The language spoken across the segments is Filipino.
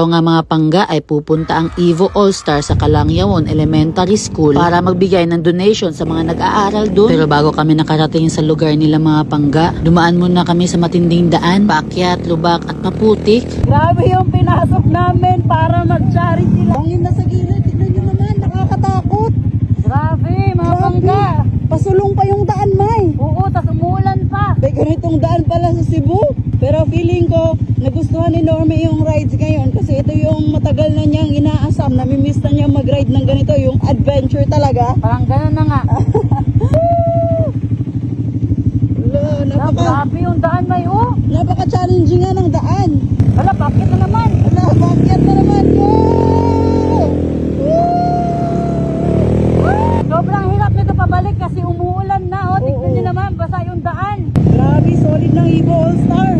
araw nga mga pangga ay pupunta ang Evo All-Star sa Kalangyawon Elementary School para magbigay ng donation sa mga nag-aaral doon. Pero bago kami nakarating sa lugar nila mga pangga, dumaan muna kami sa matinding daan, paakyat, lubak at maputik. Grabe yung pinasok namin para mag-charity lang. Bangin na sa gilid, tignan nyo naman, nakakatakot. Grabe, mga pangga. Pasulong pa yung daan, May. Oo, tas umuulan pa. Ganitong daan pala sa Cebu. Pero feeling ko, nagustuhan ni Norme yung rides ngayon kasi ito yung matagal na niyang inaasam. Namimiss na niya mag-ride ng ganito, yung adventure talaga. Parang gano'n na nga. Grabe yung daan, May. Napaka-challenging nga ng daan. Wala, bakit na naman? Sobrang hirap nito pabalik kasi umuulan na. Tignan nyo naman, basa yung daan. Grabe, solid ng Evo All-Star.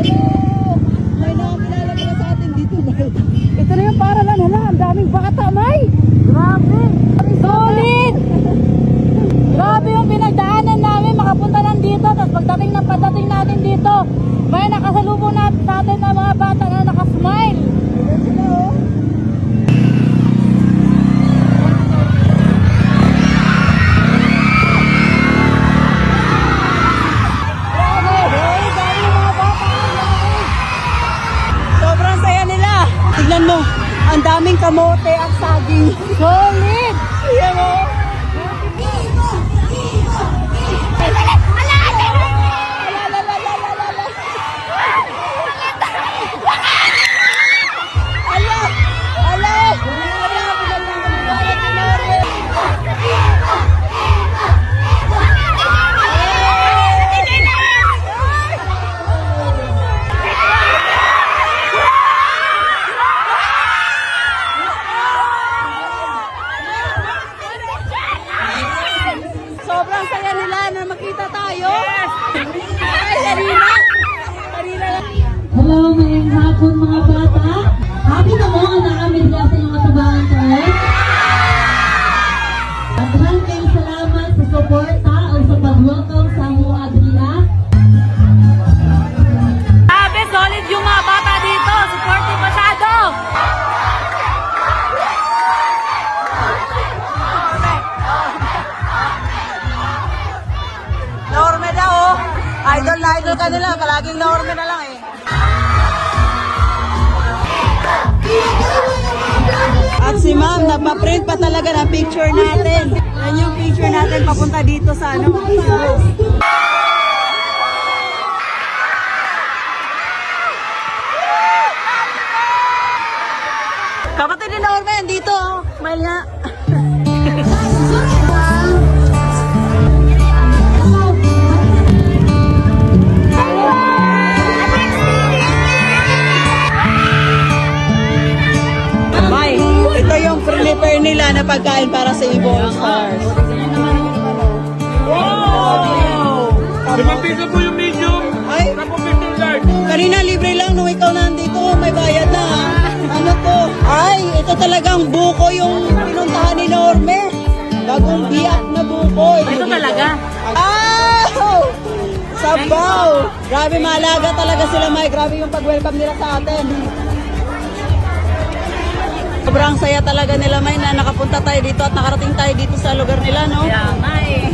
Hello! May nakakilala pala sa atin dito, May. Ito na yung paralan. Hala, ang daming bata, May. Grabe. Solid! Grabe yung pinagdaanan namin. Makapunta lang dito. Tapos pagdating natin dito, may nakasalubong natin sa atin na mga bata na nakasmile. Ito sila, oh. Sobrang saya nila. Tignan mo, ang daming kamote at saging. Solid! Ayan mo. Sobrang saya nila na makita tayo. Yes! Hello, mayang hapon mga bata. Happy na mo ang nakamidya sa inyong matubangan ko. Daghan kayong salamat sa suporta o sa pag-welcome sa mga adria. Grabe, solid yung mga bata dito. Supportive masyado. Norme daw, oh. Idol na idol ka nila. Palaging Norme na lang eh. At si ma'am, nagpa-print pa talaga ng picture natin. Yan yung picture natin papunta dito sa ano. Kapatid ni Norme, dito. Smile nga. May, ito yung prepare nila na pagkain para sa Evo All-Stars. Wow! Limang piso po yung medium. Ay, 10 piso yung large. kanina libre lang nung ikaw nandito, may bayad na. Ano to? Ay, ito talagang buko yung pinuntahan ni Norme. Bagong biyak na buko. Ito talaga? Ah! Sabaw! Grabe, malaga talaga sila, May. Grabe yung pag-welcome nila sa atin. Sobrang saya talaga nila, May, na nakapunta tayo dito at nakarating tayo dito sa lugar nila, no? Yeah, May.